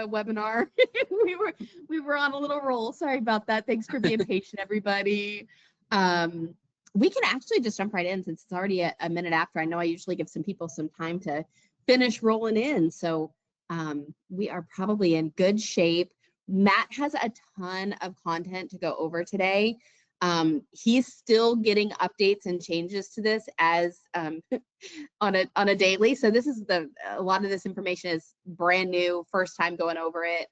webinar. we were on a little roll. Sorry about that. Thanks for being patient, everybody. We can actually just jump right in since it's already a minute after. I know I usually give some people some time to finish rolling in. So we are probably in good shape. Matt has a ton of content to go over today. He's still getting updates and changes to this as on a daily. So this is a lot of this information is brand new, first time going over it.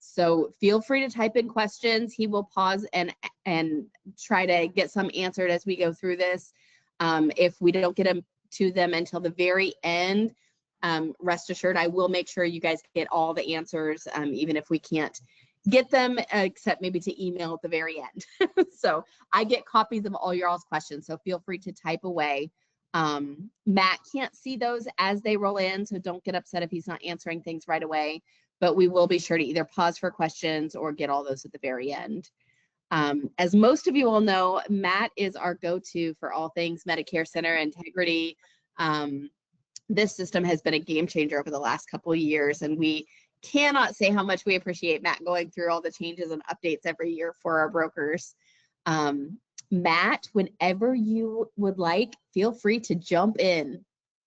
So feel free to type in questions. He will pause and try to get some answered as we go through this. If we don't get to them until the very end, rest assured, I will make sure you guys get all the answers, even if we can't get them, except maybe to email at the very end. So I get copies of all your all's questions, so feel free to type away. Matt can't see those as they roll in, so don't get upset if he's not answering things right away, but we will be sure to either pause for questions or get all those at the very end. As most of you all know, Matt is our go-to for all things MedicareCenter integrity. This system has been a game changer over the last couple of years, and we cannot say how much we appreciate Matt going through all the changes and updates every year for our brokers. Matt, whenever you would like, feel free to jump in.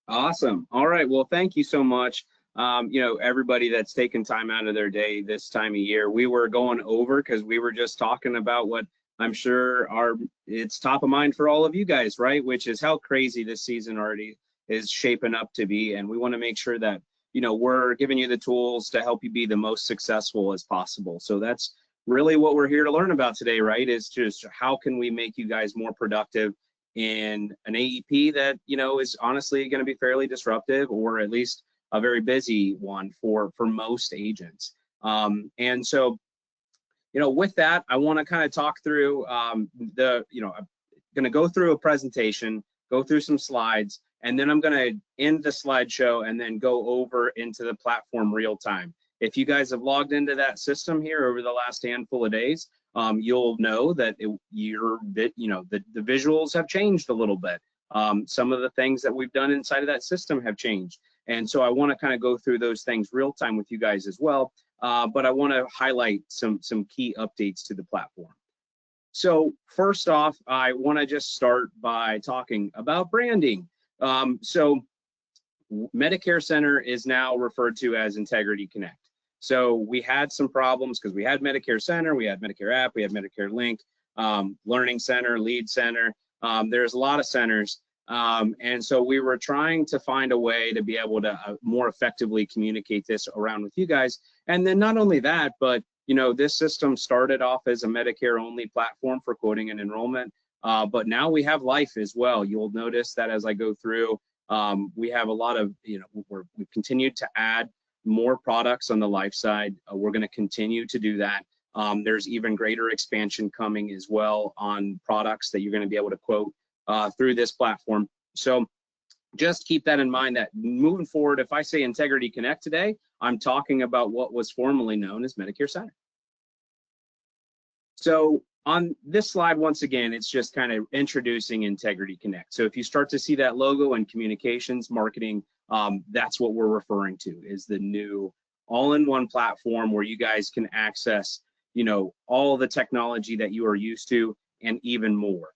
Awesome. All right. Well, thank you so much. Everybody that's taken time out of their day this time of year, we were going over because we were just talking about what I'm sure it's top of mind for all of you guys, right? Which is how crazy this season already is shaping up to be. And we want to make sure that we're giving you the tools to help you be the most successful as possible. So that's really what we're here to learn about today, right? Is just how can we make you guys more productive in an AEP that, is honestly going to be fairly disruptive, or at least a very busy one for most agents. And so, with that, I want to kind of talk through I'm going to go through a presentation, go through some slides, and then I'm going to end the slideshow and then go over into the platform real time. If you guys have logged into that system here over the last handful of days, you'll know that the visuals have changed a little bit. Some of the things that we've done inside of that system have changed. And so I want to kind of go through those things real time with you guys as well. But I want to highlight some key updates to the platform. So first off, I want to just start by talking about branding. So MedicareCenter is now referred to as Integrity Connect. So we had some problems because we had MedicareCenter, we had Medicare App, we had Medicare Link, Learning Center, Lead Center. There's a lot of centers. And so we were trying to find a way to be able to more effectively communicate this around with you guys. And then not only that, but this system started off as a Medicare only platform for quoting and enrollment. But now we have life as well. You'll notice that as I go through, we have a lot of, we've continued to add more products on the life side. We're going to continue to do that. There's even greater expansion coming as well on products that you're going to be able to quote through this platform. So just keep that in mind, that moving forward, if I say Integrity Connect today, I'm talking about what was formerly known as MedicareCenter. So on this slide, once again, it's just kind of introducing Integrity Connect. So if you start to see that logo in communications marketing, that's what we're referring to, is the new all-in-one platform where you guys can access, all the technology that you are used to and even more.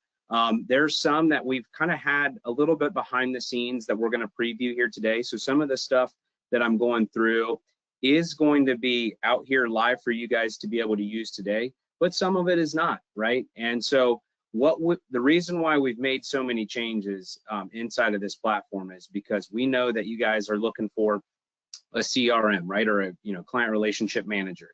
There's some that we've kind of had a little bit behind the scenes that we're going to preview here today. So some of the stuff that I'm going through is going to be out here live for you guys to be able to use today, but some of it is not, right? And so the reason why we've made so many changes inside of this platform is because we know that you guys are looking for a CRM, right? Or a client relationship manager.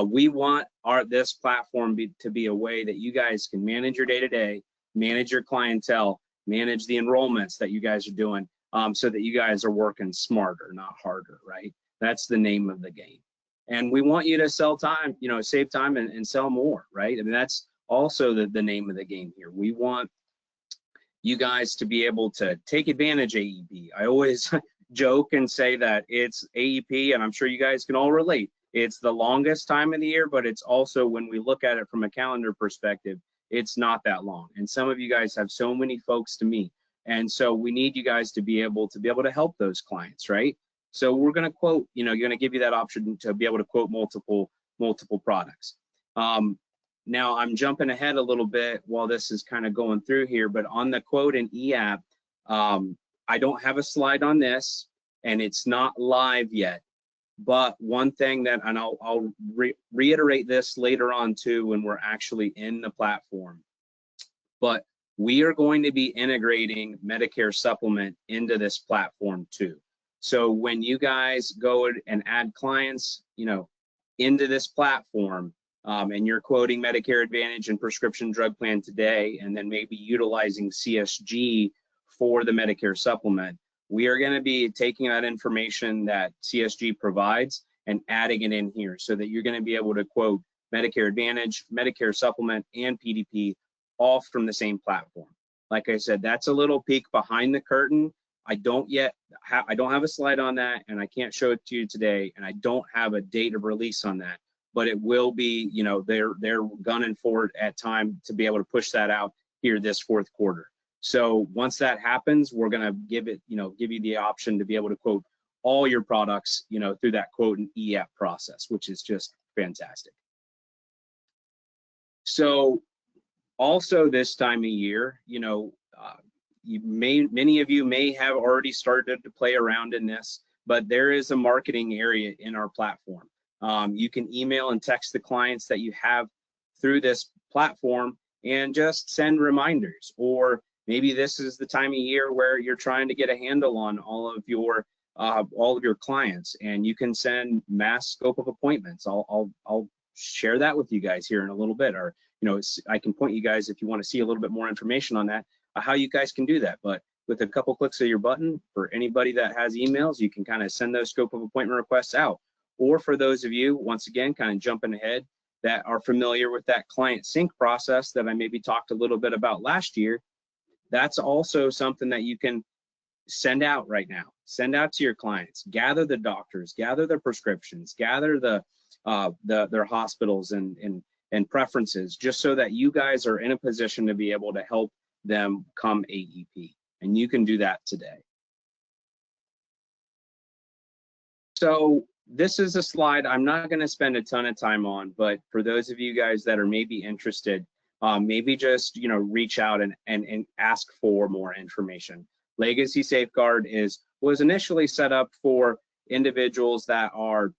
We want this platform to be a way that you guys can manage your day-to-day, manage your clientele, manage the enrollments that you guys are doing, so that you guys are working smarter, not harder, right? That's the name of the game. And we want you to sell time, save time and sell more, right? I mean, that's also the name of the game here. We want you guys to be able to take advantage of AEP. I always joke and say that it's AEP, and I'm sure you guys can all relate. It's the longest time of the year, but it's also, when we look at it from a calendar perspective, it's not that long. And some of you guys have so many folks to meet. And so we need you guys to be able to help those clients, right? So we're going to quote, you're going to give you that option to be able to quote multiple products. Now I'm jumping ahead a little bit while this is kind of going through here, but on the quote and e-app, I don't have a slide on this and it's not live yet. But one thing that, and I'll reiterate this later on too when we're actually in the platform, but we are going to be integrating Medicare Supplement into this platform too. So when you guys go and add clients, into this platform, and you're quoting Medicare Advantage and prescription drug plan today, and then maybe utilizing CSG for the Medicare Supplement, we are going to be taking that information that CSG provides and adding it in here so that you're going to be able to quote Medicare Advantage, Medicare Supplement, and PDP all from the same platform. Like I said, that's a little peek behind the curtain. I don't have a slide on that, and I can't show it to you today, and I don't have a date of release on that, but it will be, they're gunning for it at time to be able to push that out here this fourth quarter. So once that happens, we're going to give you the option to be able to quote all your products, through that quote and e-app process, which is just fantastic. So also this time of year, many of you may have already started to play around in this, but there is a marketing area in our platform. You can email and text the clients that you have through this platform and just send reminders, or maybe this is the time of year where you're trying to get a handle on all of your clients, and you can send mass scope of appointments. I'll share that with you guys here in a little bit, or I can point you guys, if you want to see a little bit more information on that, how you guys can do that. But with a couple clicks of your button, for anybody that has emails, you can kind of send those scope of appointment requests out. Or for those of you, once again, kind of jumping ahead, that are familiar with that client sync process that I maybe talked a little bit about last year, that's also something that you can send out right now. Send out to your clients, gather the doctors, gather their prescriptions, gather their hospitals and preferences, just so that you guys are in a position to be able to help them come AEP. And you can do that today. So this is a slide I'm not going to spend a ton of time on, but for those of you guys that are maybe interested, maybe just reach out and ask for more information. Legacy Safeguard was initially set up for individuals that are,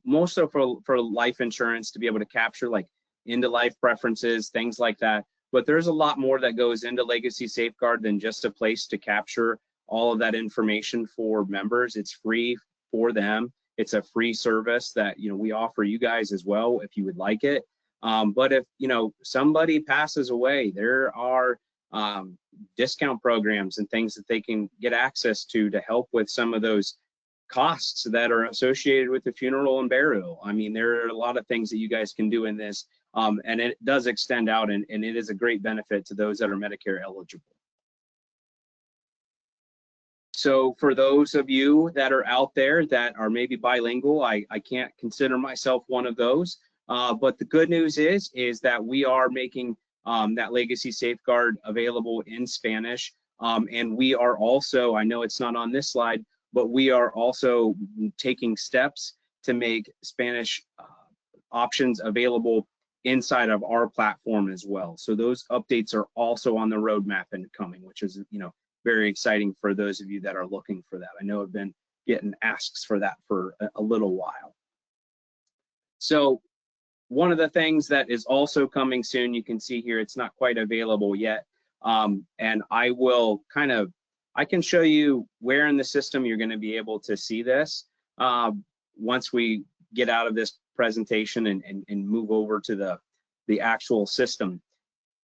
more so for life insurance, to be able to capture like into life preferences, things like that. But there's a lot more that goes into Legacy Safeguard than just a place to capture all of that information for members. It's free for them. It's a free service that we offer you guys as well if you would like it. But if somebody passes away, there are discount programs and things that they can get access to help with some of those costs that are associated with the funeral and burial. I mean, there are a lot of things that you guys can do in this, and it does extend out, and it is a great benefit to those that are Medicare eligible. So for those of you that are out there that are maybe bilingual, I can't consider myself one of those, but the good news is that we are making that Legacy Safeguard available in Spanish, and we are also, I know it's not on this slide, but we are also taking steps to make Spanish options available inside of our platform as well. So those updates are also on the roadmap and coming, which is very exciting for those of you that are looking for that. I know I've been getting asks for that for a little while. So one of the things that is also coming soon, you can see here, it's not quite available yet, and I can show you where in the system you're going to be able to see this once we get out of this presentation and move over to the actual system.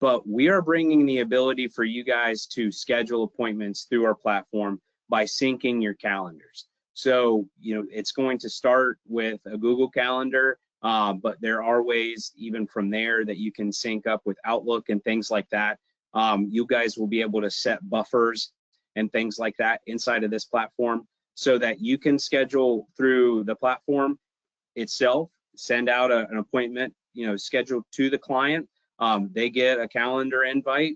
But we are bringing the ability for you guys to schedule appointments through our platform by syncing your calendars. So, it's going to start with a Google Calendar, but there are ways even from there that you can sync up with Outlook and things like that. You guys will be able to set buffers and things like that inside of this platform so that you can schedule through the platform itself, send out an appointment, scheduled to the client. They get a calendar invite,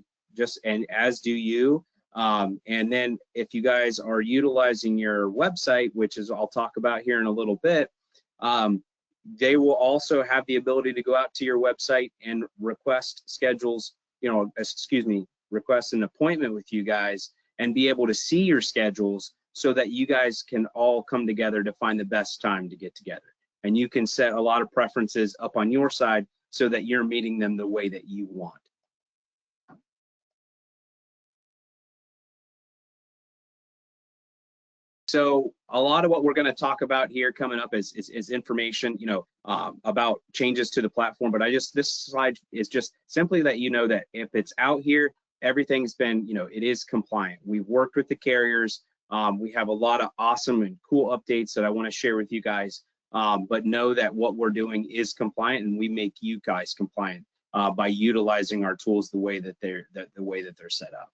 and as do you. And then if you guys are utilizing your website, which is I'll talk about here in a little bit, they will also have the ability to go out to your website and request schedules, request an appointment with you guys and be able to see your schedules so that you guys can all come together to find the best time to get together. And you can set a lot of preferences up on your side so that you're meeting them the way that you want. So a lot of what we're going to talk about here coming up is information, about changes to the platform. But this slide is just simply that you know that if it's out here, everything's been, it is compliant. We've worked with the carriers. We have a lot of awesome and cool updates that I want to share with you guys. But know that what we're doing is compliant, and we make you guys compliant by utilizing our tools the way that they're set up.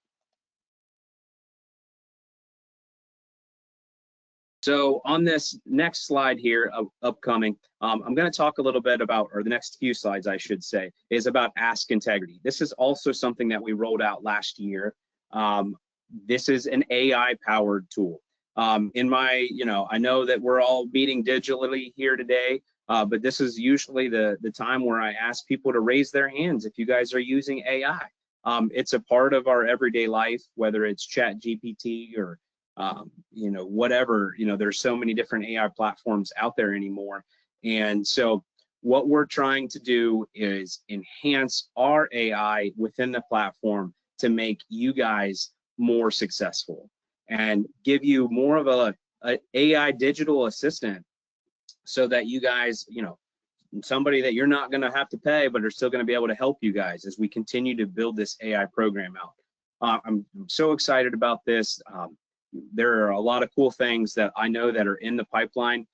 So on this next slide here, upcoming, I'm going to talk a little bit about, or the next few slides, I should say, is about Ask Integrity. This is also something that we rolled out last year. This is an AI-powered tool. I know that we're all meeting digitally here today, but this is usually the time where I ask people to raise their hands if you guys are using AI. It's a part of our everyday life, whether it's ChatGPT or whatever, there's so many different AI platforms out there anymore. And so what we're trying to do is enhance our AI within the platform to make you guys more successful and give you more of a AI digital assistant so that you guys, somebody that you're not going to have to pay, but are still going to be able to help you guys as we continue to build this AI program out. I'm so excited about this. There are a lot of cool things that I know that are in the pipeline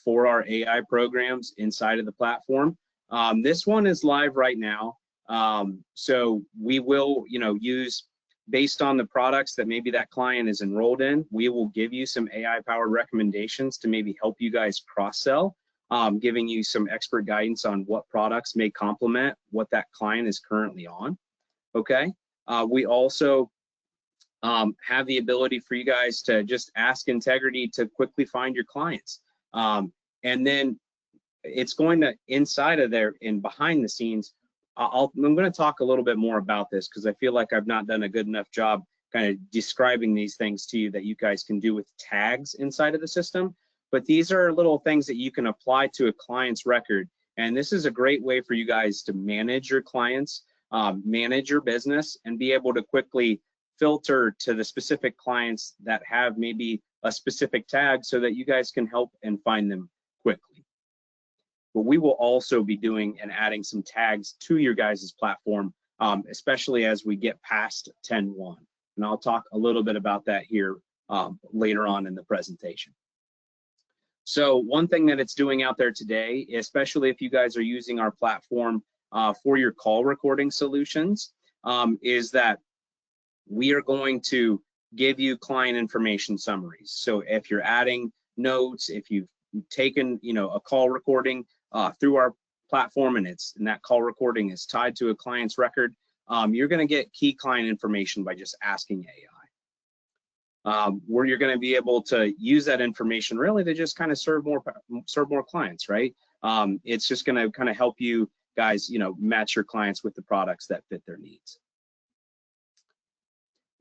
for our AI programs inside of the platform. This one is live right now. So we will, use based on the products that maybe that client is enrolled in, we will give you some AI powered recommendations to maybe help you guys cross-sell, giving you some expert guidance on what products may complement what that client is currently on. Okay. We also have the ability for you guys to just ask Integrity to quickly find your clients. And then it's going to, inside of there and behind the scenes, I'm going to talk a little bit more about this because I feel like I've not done a good enough job kind of describing these things to you that you guys can do with tags inside of the system. But these are little things that you can apply to a client's record. And this is a great way for you guys to manage your clients, manage your business, and be able to quickly filter to the specific clients that have maybe a specific tag so that you guys can help and find them quickly. But we will also be doing and adding some tags to your guys' platform, especially as we get past 10.1. And I'll talk a little bit about that here later on in the presentation. So one thing that it's doing out there today, especially if you guys are using our platform for your call recording solutions, is that we are going to give you client information summaries. So if you're adding notes, if you've taken, a call recording through our platform and that call recording is tied to a client's record, you're going to get key client information by just asking AI. Where you're going to be able to use that information really to just kind of serve more clients, right? It's just going to kind of help you guys, match your clients with the products that fit their needs.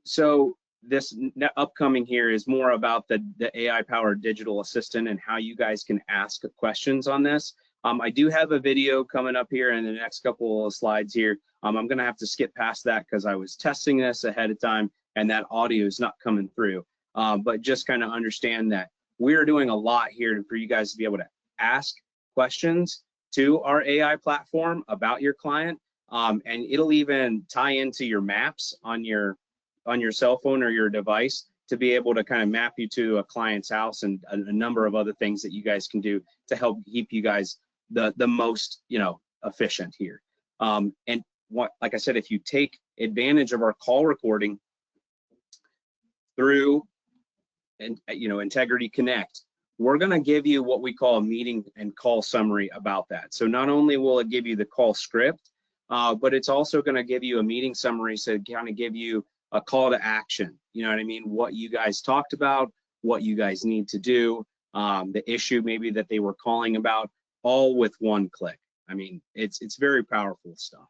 So this upcoming here is more about the AI powered digital assistant and how you guys can ask questions on this. I do have a video coming up here in the next couple of slides here. I'm going to have to skip past that because I was testing this ahead of time and that audio is not coming through. But just kind of understand that we're doing a lot here for you guys to be able to ask questions to our AI platform about your client. And it'll even tie into your maps on your cell phone or your device to be able to kind of map you to a client's house and a number of other things that you guys can do to help keep you guys the most efficient here. And like I said, if you take advantage of our call recording through Integrity Connect, we're going to give you what we call a meeting and call summary about that. So not only will it give you the call script, but it's also going to give you a meeting summary, so kind of give you a call to action. You know what I mean? What you guys talked about, what you guys need to do, the issue maybe that they were calling about, all with one click. I mean, it's very powerful stuff.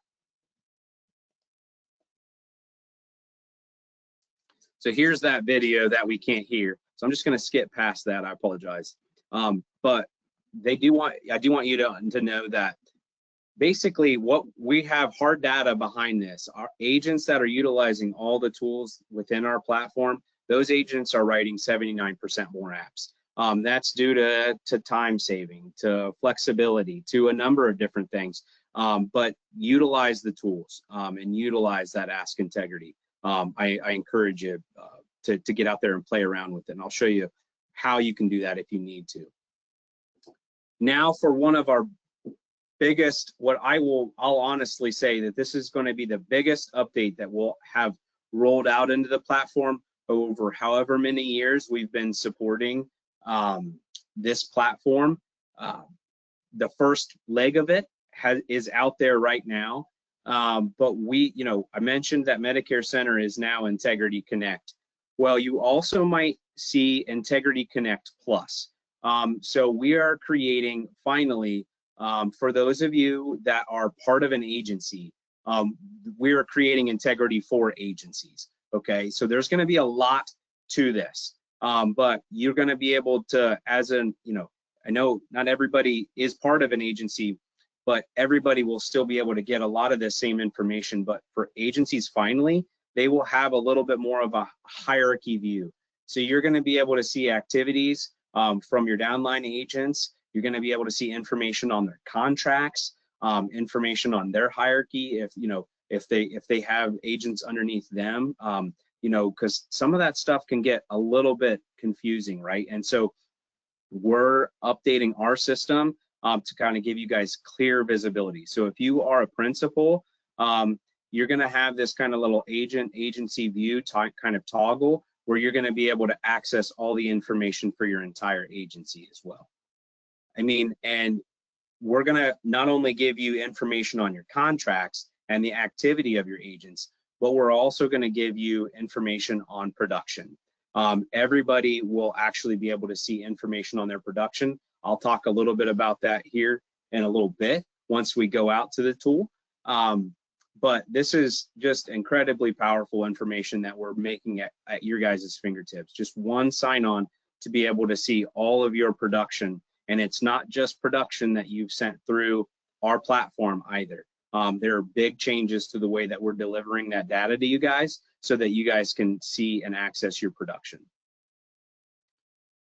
So here's that video that we can't hear. So I'm just going to skip past that. I apologize. But I do want you to know that basically what we have hard data behind this. Our agents that are utilizing all the tools within our platform, those agents are writing 79% more apps. That's due to time saving, to flexibility, to a number of different things. But utilize the tools and utilize that Ask Integrity. I encourage you to get out there and play around with it. And I'll show you how you can do that if you need to. Now for one of our biggest, I'll honestly say that this is going to be the biggest update that we'll have rolled out into the platform over however many years we've been supporting this platform. The first leg of it is out there right now. But I mentioned that MedicareCenter is now Integrity Connect. Well, you also might see Integrity Connect Plus. So we are creating, finally, for those of you that are part of an agency, we are creating Integrity for agencies. Okay, so there's going to be a lot to this, but you're going to be able to, I know not everybody is part of an agency, but everybody will still be able to get a lot of the same information. But for agencies, finally, they will have a little bit more of a hierarchy view. So you're going to be able to see activities from your downline agents. You're going to be able to see information on their contracts, information on their hierarchy. If they have agents underneath them, because some of that stuff can get a little bit confusing, right? And so we're updating our system to kind of give you guys clear visibility. So if you are a principal, you're going to have this kind of little agency view kind of toggle where you're going to be able to access all the information for your entire agency as well. I mean, and we're going to not only give you information on your contracts and the activity of your agents, but we're also going to give you information on production. Everybody will actually be able to see information on their production. I'll talk a little bit about that here in a little bit once we go out to the tool. But this is just incredibly powerful information that we're making at your guys' fingertips. Just one sign-on to be able to see all of your production. And it's not just production that you've sent through our platform either. There are big changes to the way that we're delivering that data to you guys so that you guys can see and access your production.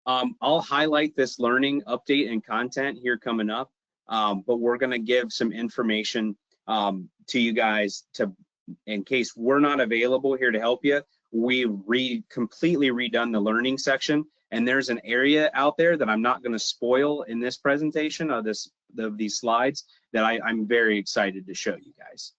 I'll highlight this learning update and content here coming up, but we're going to give some information to you guys in case we're not available here to help you. We completely redone the learning section, and there's an area out there that I'm not going to spoil in this presentation of these slides that I'm very excited to show you guys.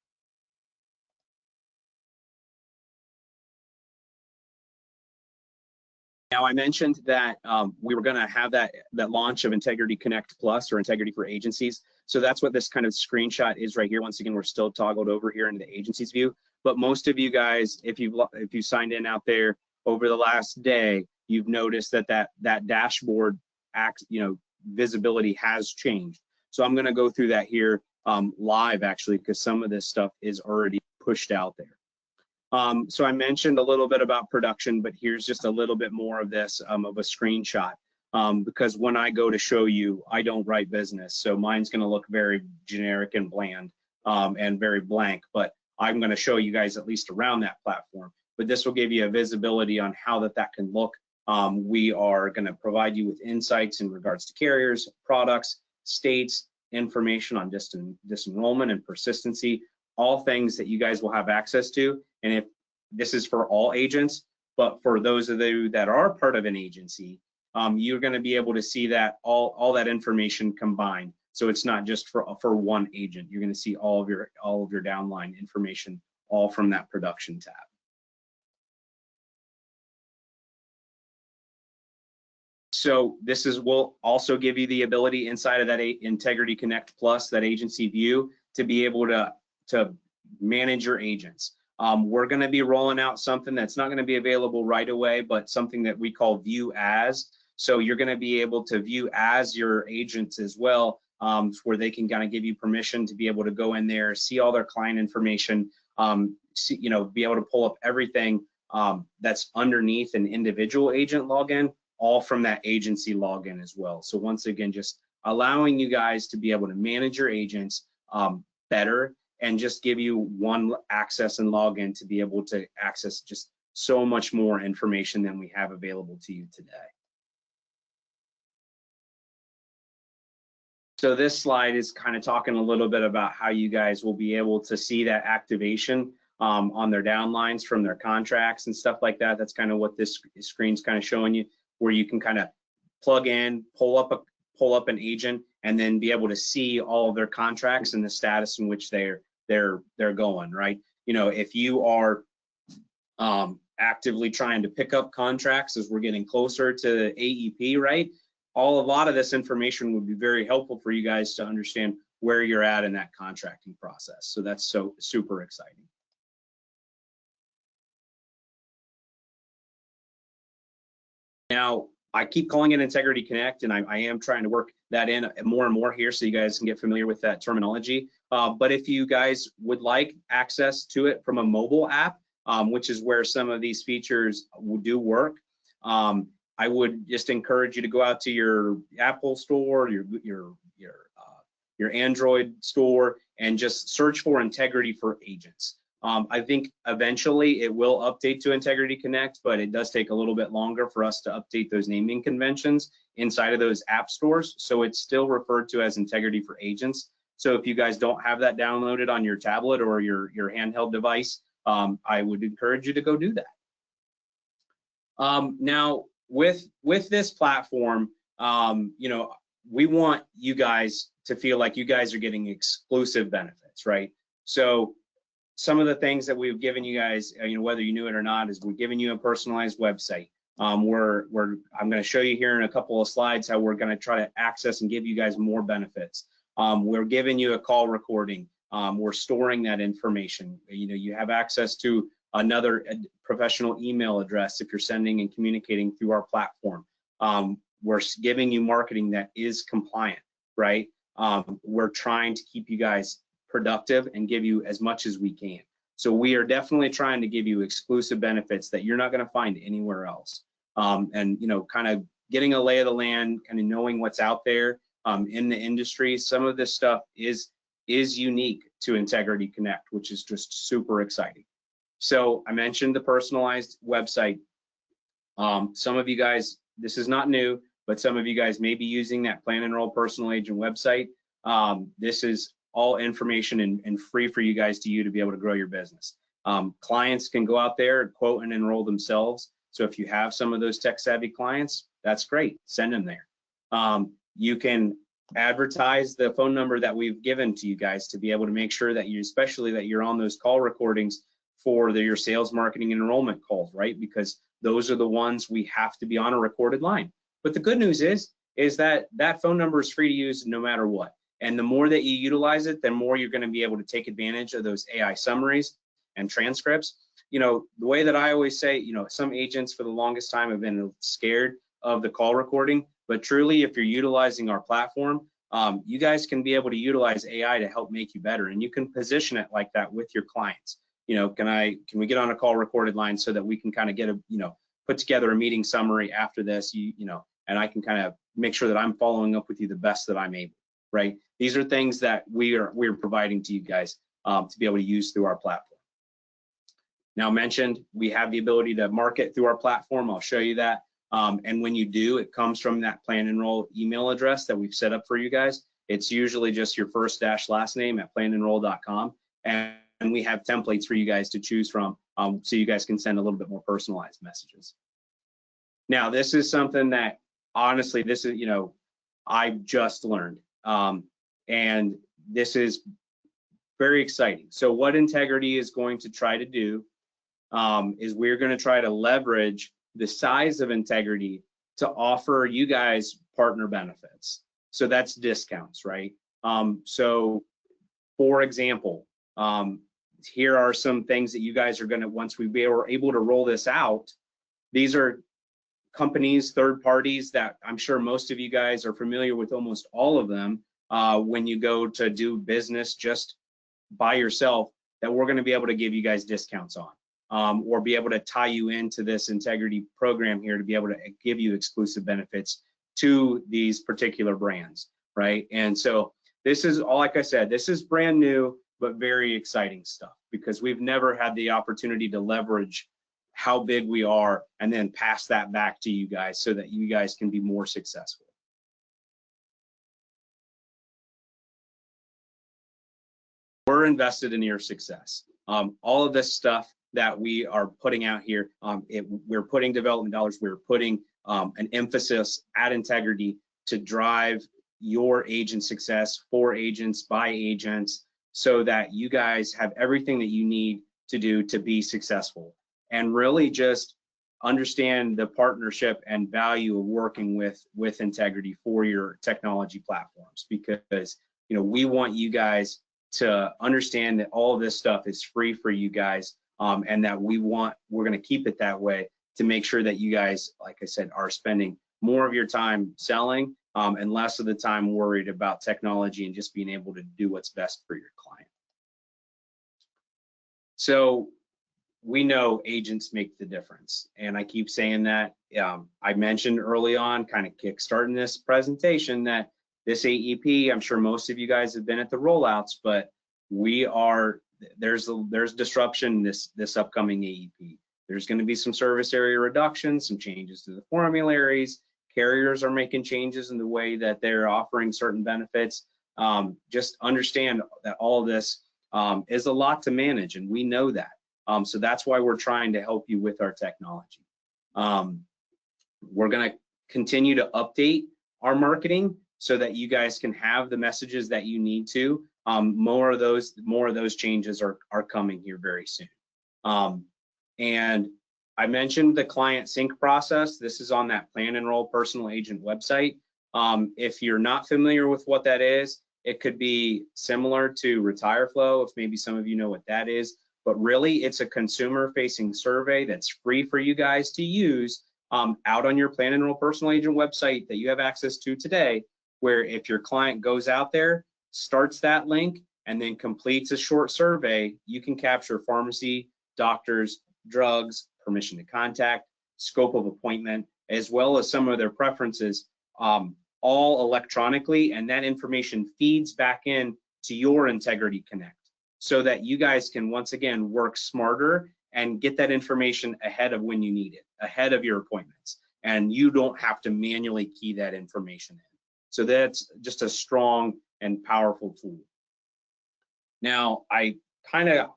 Now, I mentioned that we were going to have that launch of Integrity Connect Plus or Integrity for Agencies. So that's what this kind of screenshot is right here. Once again, we're still toggled over here into the agencies view. But most of you guys, if you signed in out there over the last day, you've noticed that dashboard visibility has changed. So I'm going to go through that here live actually, because some of this stuff is already pushed out there. So I mentioned a little bit about production, but here's just a little bit more of this of a screenshot because when I go to show you, I don't write business. So mine's going to look very generic and bland and very blank, but I'm going to show you guys at least around that platform. But this will give you a visibility on how that can look. We are going to provide you with insights in regards to carriers, products, states, information on disenrollment and persistency, all things that you guys will have access to. And if this is for all agents, but for those of you that are part of an agency, you're going to be able to see that all that information combined. So it's not just for one agent. You're going to see all of your downline information all from that production tab. So will also give you the ability inside of that Integrity Connect Plus, that agency view, to be able to manage your agents. We're going to be rolling out something that's not going to be available right away, but something that we call view as. So you're going to be able to view as your agents as well, where they can kind of give you permission to be able to go in there, see all their client information, see, be able to pull up everything that's underneath an individual agent login, all from that agency login as well. So once again, just allowing you guys to be able to manage your agents better, and just give you one access and login to be able to access just so much more information than we have available to you today. So this slide is kind of talking a little bit about how you guys will be able to see that activation on their downlines from their contracts and stuff like that. That's kind of what this screen's kind of showing you, where you can kind of plug in, pull up an agent, and then be able to see all of their contracts and the status in which they're going, right? If you are actively trying to pick up contracts as we're getting closer to AEP, right? A lot of this information would be very helpful for you guys to understand where you're at in that contracting process. So that's so super exciting. Now, I keep calling it Integrity Connect, and I am trying to work that in more and more here so you guys can get familiar with that terminology. But if you guys would like access to it from a mobile app, which is where some of these features do work, I would just encourage you to go out to your Apple store, your Android store, and just search for Integrity for Agents. I think eventually it will update to Integrity Connect, but it does take a little bit longer for us to update those naming conventions inside of those app stores. So it's still referred to as Integrity for Agents. So if you guys don't have that downloaded on your tablet or your handheld device, I would encourage you to go do that. Now, with this platform, we want you guys to feel like you guys are getting exclusive benefits, right? So some of the things that we've given you guys, whether you knew it or not, is we're giving you a personalized website. I'm going to show you here in a couple of slides how we're going to try to access and give you guys more benefits. We're giving you a call recording. We're storing that information. You have access to another professional email address if you're sending and communicating through our platform. We're giving you marketing that is compliant, right? We're trying to keep you guys productive and give you as much as we can. So we are definitely trying to give you exclusive benefits that you're not going to find anywhere else. And kind of getting a lay of the land, kind of knowing what's out there in the industry. Some of this stuff is unique to Integrity Connect, which is just super exciting. So I mentioned the personalized website. Some of you guys, this is not new, but some of you guys may be using that Plan Enroll Personal Agent website. This is all information and free for you guys to be able to grow your business. Clients can go out there and quote and enroll themselves. So if you have some of those tech savvy clients, that's great, send them there. You can advertise the phone number that we've given to you guys to be able to make sure that especially that you're on those call recordings for your sales, marketing, and enrollment calls, right? Because those are the ones we have to be on a recorded line. But the good news is that that phone number is free to use no matter what. And the more that you utilize it, the more you're going to be able to take advantage of those AI summaries and transcripts. The way that I always say, some agents for the longest time have been scared of the call recording, but truly, if you're utilizing our platform, you guys can be able to utilize AI to help make you better, and you can position it like that with your clients. Can we get on a call recorded line so that we can kind of get put together a meeting summary after this, and I can kind of make sure that I'm following up with you the best that I'm able, right? These are things that we're providing to you guys to be able to use through our platform. Now mentioned, we have the ability to market through our platform. I'll show you that. And when you do, it comes from that Plan Enroll email address that we've set up for you guys. It's usually just your first - last name at planenroll.com. And we have templates for you guys to choose from so you guys can send a little bit more personalized messages. Now, this is something that honestly, I've just learned. And this is very exciting. So what Integrity is going to try to do is we're going to try to leverage the size of Integrity to offer you guys partner benefits. So that's discounts, right? So for example, here are some things that you guys are going to, once we are able to roll this out, these are companies, third parties that I'm sure most of you guys are familiar with, almost all of them, when you go to do business just by yourself, that we're going to be able to give you guys discounts on, or be able to tie you into this integrity program here to be able to give you exclusive benefits to these particular brands, right? And so this is all, like I said, this is brand new, but very exciting stuff, because we've never had the opportunity to leverage how big we are and then pass that back to you guys so that you guys can be more successful. We're invested in your success. All of this stuff that we are putting out here, we're putting development dollars, we're putting an emphasis at integrity to drive your agent success for agents, by agents, so that you guys have everything that you need to do to be successful, and really just understand the partnership and value of working with integrity for your technology platforms, because we want you guys to understand that all of this stuff is free for you guys, and that we're going to keep it that way to make sure that you guys, like I said, are spending more of your time selling and less of the time worried about technology and just being able to do what's best for your client. So we know agents make the difference, and I keep saying that. I mentioned early on, kind of kickstarting this presentation, that this AEP, I'm sure most of you guys have been at the rollouts, but there's disruption this upcoming AEP. There's going to be some service area reductions, some changes to the formularies. Carriers are making changes in the way that they're offering certain benefits. Just understand that all of this is a lot to manage, and we know that. So that's why we're trying to help you with our technology. We're going to continue to update our marketing so that you guys can have the messages that you need to. More of those changes are coming here very soon. And I mentioned the client sync process. This is on that Plan Enroll Personal Agent website. If you're not familiar with what that is, it could be similar to Retire Flow, if maybe some of you know what that is. But really, it's a consumer-facing survey that's free for you guys to use out on your Plan Enroll Personal Agent website that you have access to today, where if your client goes out there, starts that link, and then completes a short survey, you can capture pharmacy, doctors, drugs, permission to contact, scope of appointment, as well as some of their preferences, all electronically, and that information feeds back in to your Integrity Connect, so that you guys can once again work smarter and get that information ahead of when you need it, ahead of your appointments, and you don't have to manually key that information in. So that's just a strong and powerful tool. Now, I kind of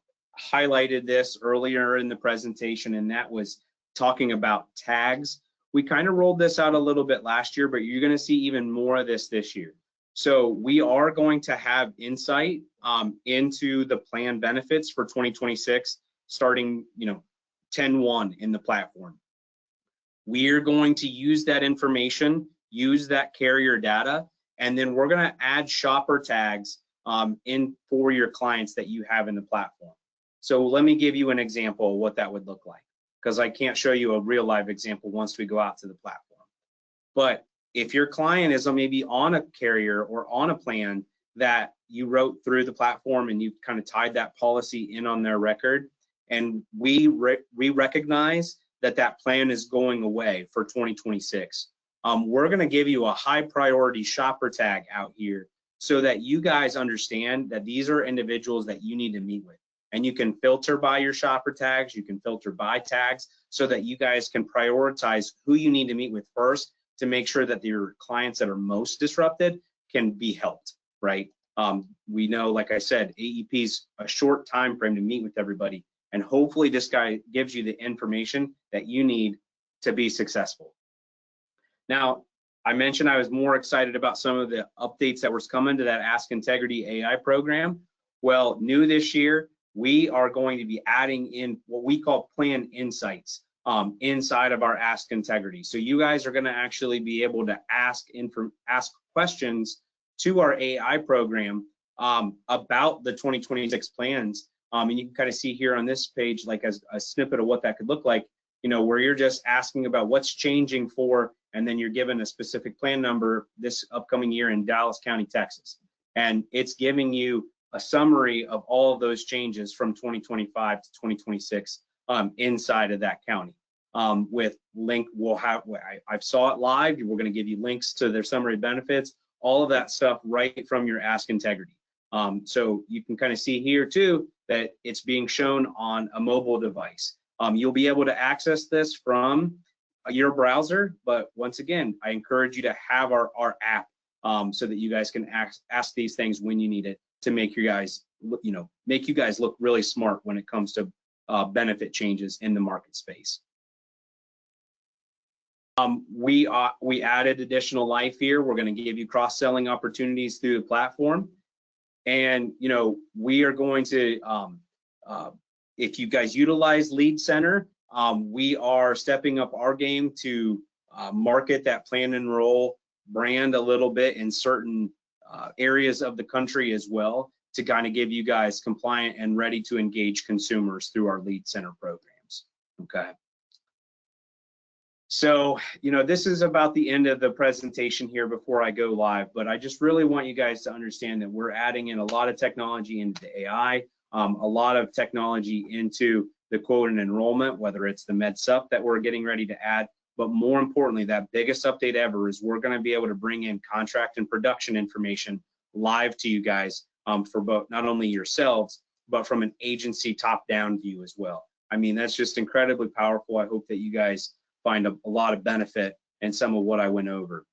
highlighted this earlier in the presentation, and that was talking about tags. We kind of rolled this out a little bit last year, but you're going to see even more of this year. So we are going to have insight into the plan benefits for 2026, starting 10/1 in the platform. We are going to use that information, use that carrier data, and then we're going to add shopper tags in for your clients that you have in the platform. So let me give you an example of what that would look like, because I can't show you a real live example once we go out to the platform. But if your client is maybe on a carrier or on a plan that you wrote through the platform and you kind of tied that policy in on their record, and we recognize that that plan is going away for 2026, we're going to give you a high priority shopper tag out here so that you guys understand that these are individuals that you need to meet with. And you can filter by your shopper tags, you can filter by tags, so that you guys can prioritize who you need to meet with first to make sure that your clients that are most disrupted can be helped, right? We know, like I said, AEP's a short time frame to meet with everybody, and hopefully this guy gives you the information that you need to be successful. Now, I mentioned I was more excited about some of the updates that was coming to that Ask Integrity AI program. Well, new this year, we are going to be adding in what we call plan insights inside of our Ask Integrity. So you guys are going to actually be able to ask questions to our AI program about the 2026 plans And you can kind of see here on this page, like as a snippet of what that could look like, you know, where you're just asking about what's changing for, and then you're given a specific plan number this upcoming year in Dallas County, Texas. And it's giving you a summary of all of those changes from 2025 to 2026 inside of that county. With link, I saw it live. We're going to give you links to their summary benefits, all of that stuff right from your Ask Integrity. So you can kind of see here too that it's being shown on a mobile device. You'll be able to access this from your browser, but once again, I encourage you to have our app so that you guys can ask these things when you need it to make you guys, make you guys look really smart when it comes to benefit changes in the market space. We added additional life here. We're going to give you cross-selling opportunities through the platform, and we are going to. If you guys utilize Lead Center, we are stepping up our game to market that Plan and Enroll brand a little bit in certain areas of the country as well, to kind of give you guys compliant and ready to engage consumers through our Lead Center programs. Okay. So, this is about the end of the presentation here before I go live, but I just really want you guys to understand that we're adding in a lot of technology into the AI, a lot of technology into the quote and enrollment, whether it's the MedSup that we're getting ready to add, but more importantly, that biggest update ever is we're going to be able to bring in contract and production information live to you guys for both, not only yourselves, but from an agency top-down view as well. I mean, that's just incredibly powerful. I hope that you guys find a lot of benefit in some of what I went over.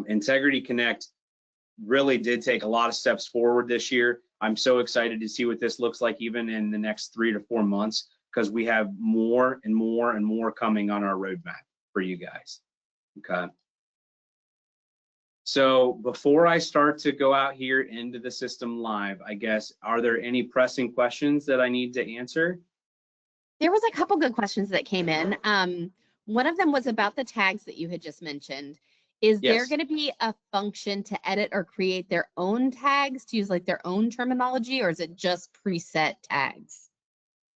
Integrity Connect really did take a lot of steps forward this year. I'm so excited to see what this looks like even in the next 3 to 4 months, because we have more and more and more coming on our roadmap for you guys. Okay. So before I start to go out here into the system live, I guess, are there any pressing questions that I need to answer? There was a couple good questions that came in. One of them was about the tags that you had just mentioned. Is there going to be a function to edit or create their own tags, to use like their own terminology, or is it just preset tags?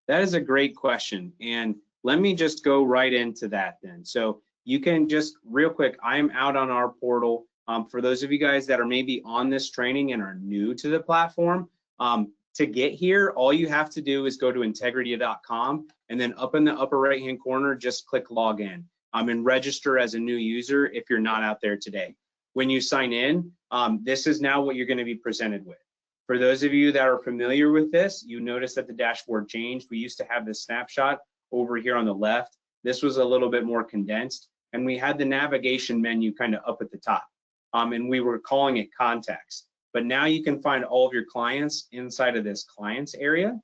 That is a great question. And let me just go right into that then. So you can just real quick, I am out on our portal. For those of you guys that are maybe on this training and are new to the platform, to get here, all you have to do is go to integrity.com, and then up in the upper right-hand corner, just click login. And register as a new user if you're not out there today. When you sign in, this is now what you're going to be presented with. For those of you that are familiar with this, you notice that the dashboard changed. We used to have this snapshot over here on the left. This was a little bit more condensed, and we had the navigation menu kind of up at the top, and we were calling it contacts. But now you can find all of your clients inside of this clients area.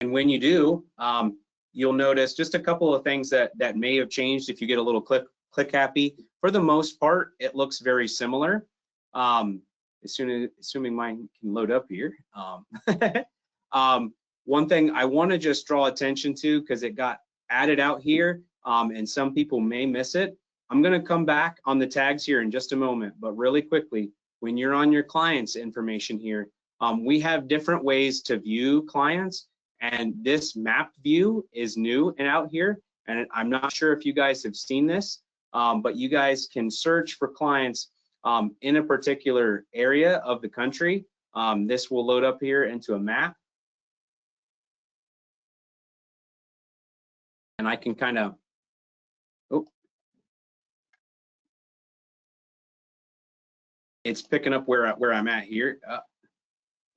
And when you do, you'll notice just a couple of things that may have changed if you get a little click happy. For the most part, it looks very similar. Assuming mine can load up here. One thing I want to just draw attention to, because it got added out here, and some people may miss it. I'm going to come back on the tags here in just a moment, but really quickly, when you're on your clients information here, we have different ways to view clients, and this map view is new and out here, and I'm not sure if you guys have seen this, but you guys can search for clients in a particular area of the country. This will load up here into a map, and I can kind of, it's picking up where I'm at here.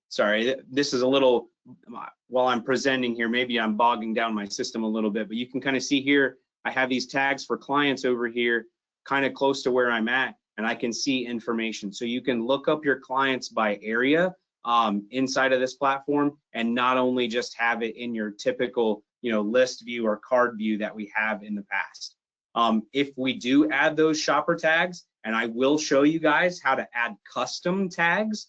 Sorry, this is a little, while I'm presenting here, maybe I'm bogging down my system a little bit, but you can kind of see here, I have these tags for clients over here, kind of close to where I'm at, and I can see information. So you can look up your clients by area inside of this platform, and not only just have it in your typical, list view or card view that we have in the past. If we do add those shopper tags, and I will show you guys how to add custom tags,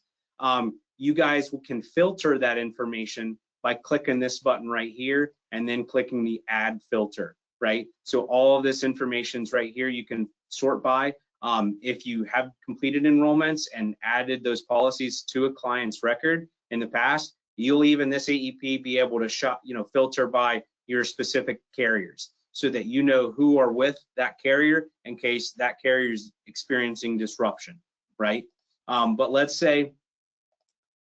you guys can filter that information by clicking this button right here and then clicking the add filter, right? So all of this information's right here. You can sort by. if you have completed enrollments and added those policies to a client's record in the past, you'll even this AEP be able to filter by your specific carriers so that you know who are with that carrier in case that carrier is experiencing disruption, right? But let's say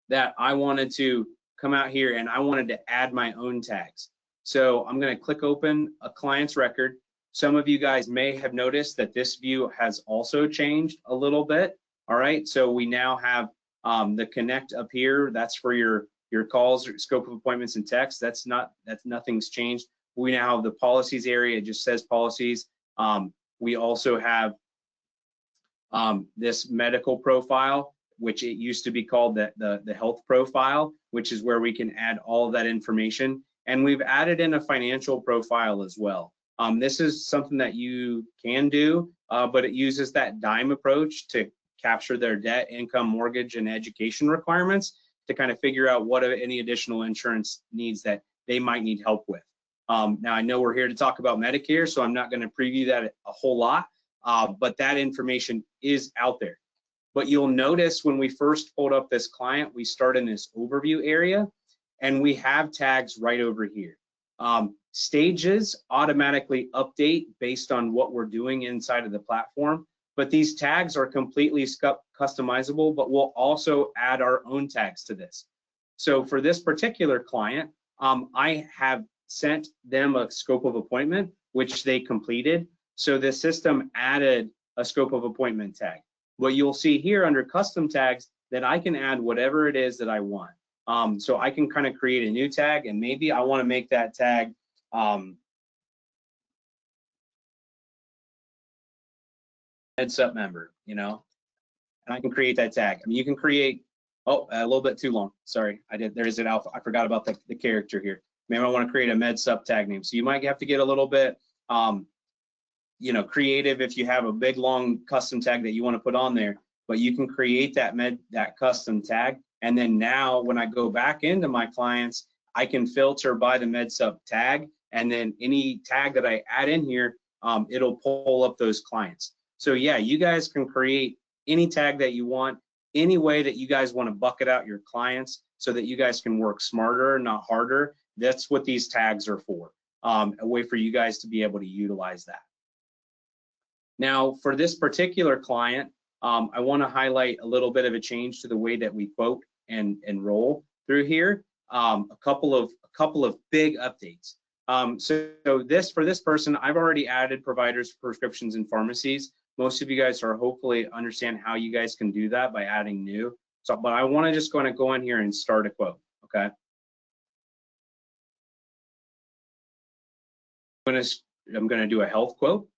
that I wanted to come out here and I wanted to add my own tags. So I'm going to click open a client's record. Some of you guys may have noticed that this view has also changed a little bit. All right, so we now have the connect up here. That's for your calls, or scope of appointments and text. Nothing's changed. We now have the policies area. It just says policies. We also have this medical profile, which it used to be called the health profile, which is where we can add all of that information. And we've added in a financial profile as well. This is something that you can do, but it uses that DIME approach to capture their debt, income, mortgage, and education requirements to kind of figure out what any additional insurance needs that they might need help with. Now, I know we're here to talk about Medicare, so I'm not going to preview that a whole lot, but that information is out there. But you'll notice when we first pulled up this client, we start in this overview area, and we have tags right over here. Stages automatically update based on what we're doing inside of the platform, but these tags are completely customizable, but we'll also add our own tags to this. So for this particular client, I have sent them a scope of appointment, which they completed. So the system added a scope of appointment tag. What you'll see here under custom tags that I can add whatever it is that I want. So I can kind of create a new tag, and maybe I want to make that tag heads up member, and I can create that tag. I mean, you can create, a little bit too long. Sorry, there's an alpha. I forgot about the character here. Maybe I want to create a med sub tag name. So you might have to get a little bit, creative if you have a big long custom tag that you want to put on there, but you can create that custom tag. And then now when I go back into my clients, I can filter by the med sub tag, and then any tag that I add in here, it'll pull up those clients. So yeah, you guys can create any tag that you want, any way that you guys want to bucket out your clients so that you guys can work smarter, not harder. That's what these tags are for, a way for you guys to be able to utilize that. Now, for this particular client, I want to highlight a little bit of a change to the way that we quote and enroll through here. A couple of big updates. So for this person, I've already added providers, prescriptions, and pharmacies. Most of you guys are hopefully understand how you guys can do that by adding new. So, but I want to just go in here and start a quote. Okay. I'm going to do a health quote.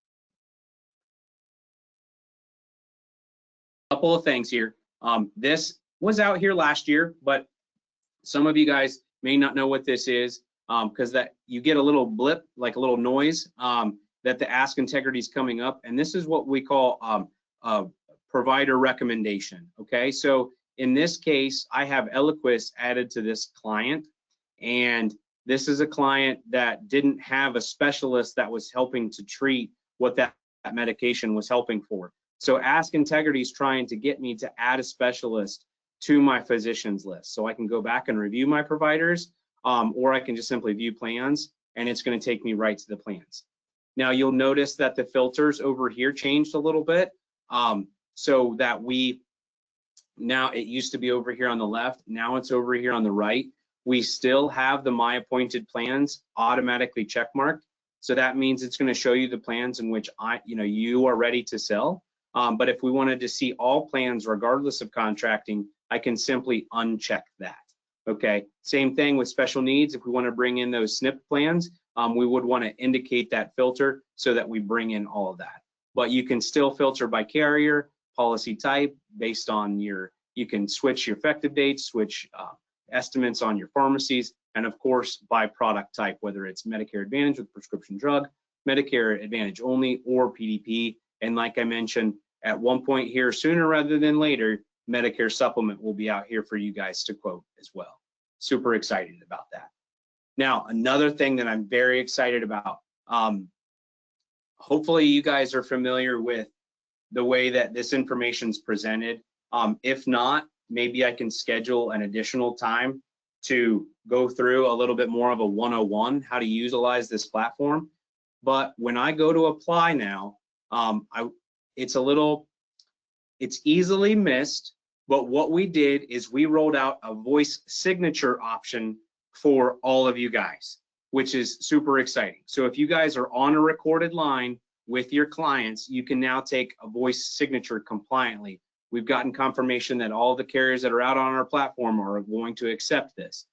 Couple of things here. This was out here last year, but some of you guys may not know what this is, because that you get a little blip, like a little noise, that the Ask Integrity is coming up, and this is what we call a provider recommendation. Okay, so in this case, I have Eliquis added to this client, and this is a client that didn't have a specialist that was helping to treat what that medication was helping for. So Ask Integrity is trying to get me to add a specialist to my physicians list. So I can go back and review my providers, or I can just simply view plans, and it's going to take me right to the plans. Now you'll notice that the filters over here changed a little bit, so that now it used to be over here on the left, now it's over here on the right. We still have the My Appointed Plans automatically checkmarked. So that means it's going to show you the plans in which you are ready to sell. But if we wanted to see all plans regardless of contracting, I can simply uncheck that. Okay, same thing with special needs. If we want to bring in those SNP plans, we would want to indicate that filter so that we bring in all of that. But you can still filter by carrier, policy type, based on you can switch your effective dates, switch estimates on your pharmacies, and of course by product type, whether it's Medicare Advantage with prescription drug, Medicare Advantage only, or PDP. And like I mentioned, at one point here, sooner rather than later, Medicare Supplement will be out here for you guys to quote as well. Super excited about that. Now, another thing that I'm very excited about, hopefully you guys are familiar with the way that this information is presented. If not, maybe I can schedule an additional time to go through a little bit more of a 101, how to utilize this platform. But when I go to apply now, it's easily missed, but what we did is we rolled out a voice signature option for all of you guys, which is super exciting. So if you guys are on a recorded line with your clients, you can now take a voice signature compliantly. We've gotten confirmation that all the carriers that are out on our platform are going to accept this.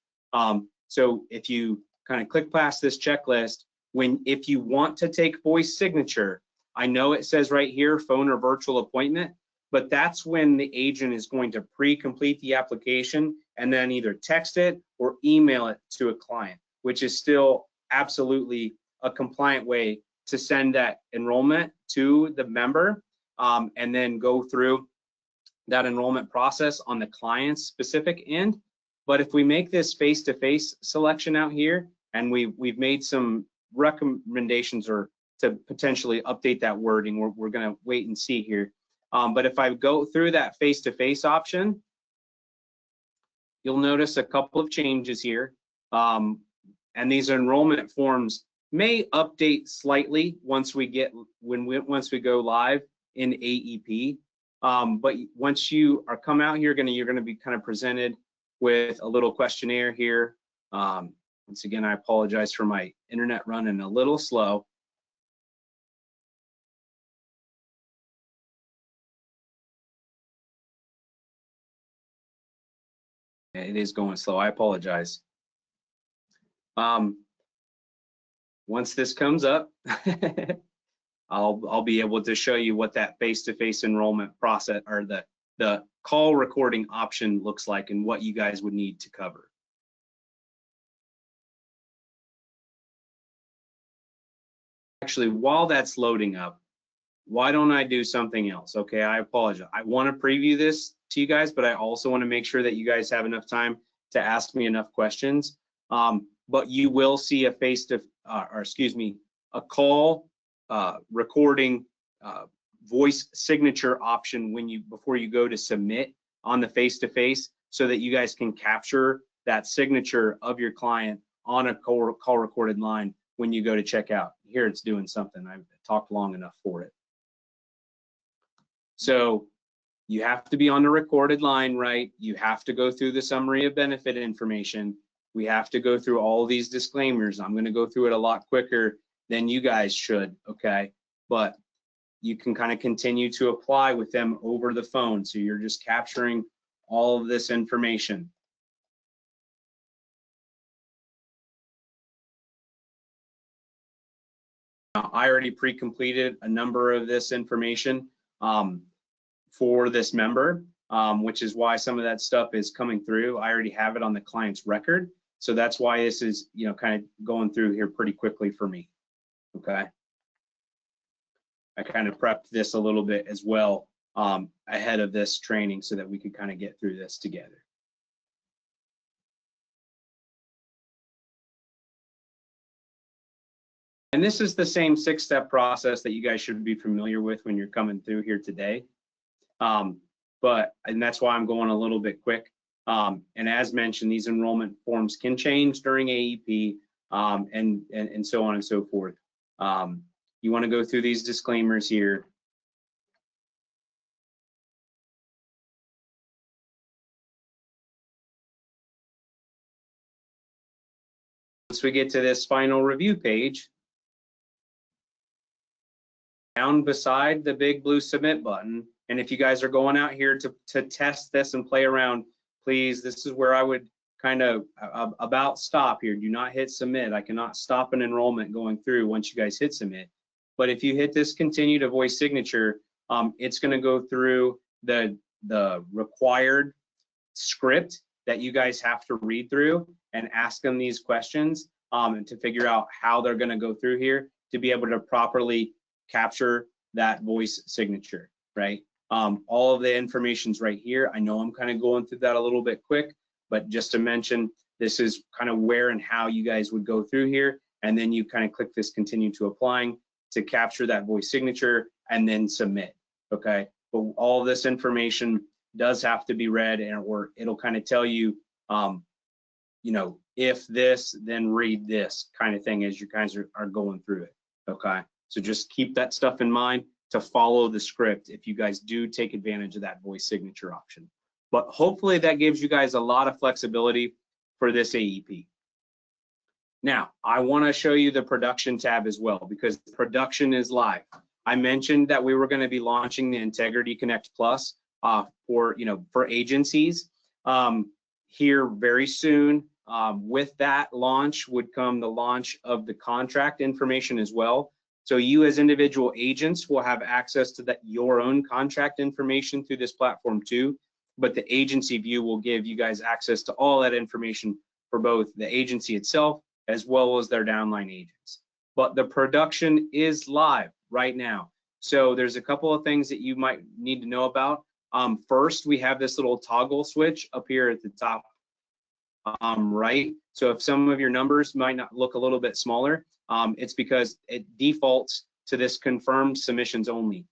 So if you kind of click past this checklist, if you want to take voice signature, I know it says right here, phone or virtual appointment, but that's when the agent is going to pre-complete the application and then either text it or email it to a client, which is still absolutely a compliant way to send that enrollment to the member, and then go through that enrollment process on the client's specific end. But if we make this face-to-face selection out here, and we've made some recommendations or to potentially update that wording, we're going to wait and see here. But if I go through that face-to-face option, you'll notice a couple of changes here. And these enrollment forms may update slightly once we go live in AEP. But once you come out here, you're gonna be kind of presented with a little questionnaire here. Once again, I apologize for my internet running a little slow. It is going slow, I apologize. Once this comes up, I'll be able to show you what that face-to-face enrollment process or the call recording option looks like and what you guys would need to cover. Actually, while that's loading up, why don't I do something else? Okay, I apologize. I want to preview this to you guys, but I also want to make sure that you guys have enough time to ask me enough questions. But you will see a call recording voice signature option before you go to submit on the face-to-face, so that you guys can capture that signature of your client on a call recorded line when you go to check out. Here it's doing something. I've talked long enough for it. So you have to be on the recorded line, right? You have to go through the summary of benefit information. We have to go through all these disclaimers. I'm going to go through it a lot quicker than you guys should, okay? But you can kind of continue to apply with them over the phone. So you're just capturing all of this information. I already pre-completed a number of this information for this member, which is why some of that stuff is coming through. I already have it on the client's record. So that's why this is, kind of going through here pretty quickly for me, okay? I kind of prepped this a little bit as well ahead of this training so that we could kind of get through this together. And this is the same 6-step process that you guys should be familiar with when you're coming through here today. And that's why I'm going a little bit quick. And as mentioned, these enrollment forms can change during AEP and so on and so forth. You want to go through these disclaimers here. Once we get to this final review page, down beside the big blue submit button, and if you guys are going out here to test this and play around, please, this is where I would kind of about stop here. Do not hit submit. I cannot stop an enrollment going through once you guys hit submit. But if you hit this continue to voice signature, it's going to go through the required script that you guys have to read through and ask them these questions and to figure out how they're going to go through here to be able to properly capture that voice signature, right? All of the information's right here. I know I'm kind of going through that a little bit quick, but just to mention, this is kind of where and how you guys would go through here. And then you kind of click this continue to applying to capture that voice signature and then submit. okay? But all this information does have to be read, and or it'll kind of tell you, you know, if this, then read this kind of thing as you guys are going through it, okay? So just keep that stuff in mind to follow the script if you guys do take advantage of that voice signature option. But hopefully that gives you guys a lot of flexibility for this AEP. Now, I want to show you the production tab as well, because production is live. I mentioned that we were going to be launching the Integrity Connect Plus for agencies here very soon. With that launch would come the launch of the contract information as well. So you as individual agents will have access to your own contract information through this platform too, but the agency view will give you guys access to all that information for both the agency itself as well as their downline agents. But the production is live right now. So there's a couple of things that you might need to know about. First, we have this little toggle switch up here at the top right. So if some of your numbers might not look a little bit smaller, it's because it defaults to this confirmed submissions only,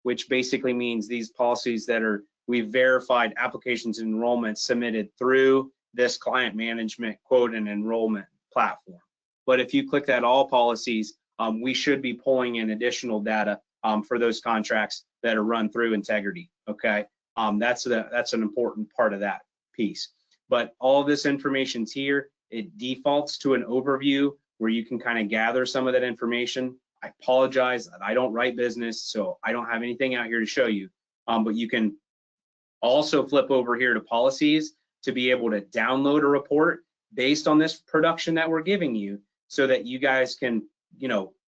which basically means these policies that we've verified applications and enrollments submitted through this client management quote and enrollment platform. But if you click that all policies, we should be pulling in additional data for those contracts that are run through Integrity, okay? That's an important part of that piece. But all this information's here. It defaults to an overview where you can kind of gather some of that information. I apologize that I don't write business, so I don't have anything out here to show you. But you can also flip over here to policies to be able to download a report based on this production that we're giving you, so that you guys can,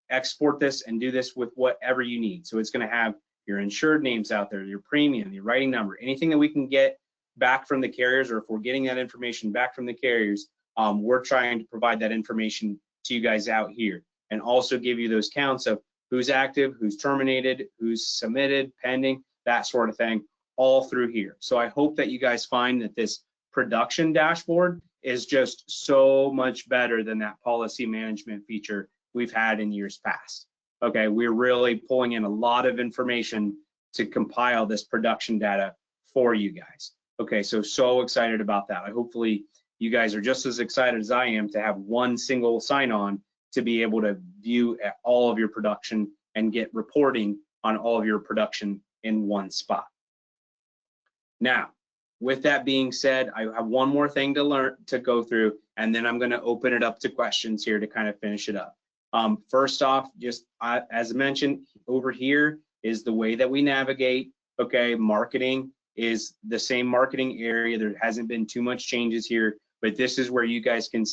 export this and do this with whatever you need. So it's going to have your insured names out there, your premium, your writing number, anything that we can get back from the carriers, or if we're getting that information back from the carriers, we're trying to provide that information to you guys out here, and also give you those counts of who's active, who's terminated, who's submitted, pending, that sort of thing, all through here. So I hope that you guys find that this production dashboard is just so much better than that policy management feature we've had in years past. Okay, we're really pulling in a lot of information to compile this production data for you guys. Okay, so excited about that. Hopefully you guys are just as excited as I am to have one single sign-on to be able to view all of your production and get reporting on all of your production in one spot. Now, with that being said, I have one more thing to go through, and then I'm going to open it up to questions here to kind of finish it up. First off, just as I mentioned, over here is the way that we navigate. Okay, marketing is the same marketing area. There hasn't been too much changes here, but this is where you guys can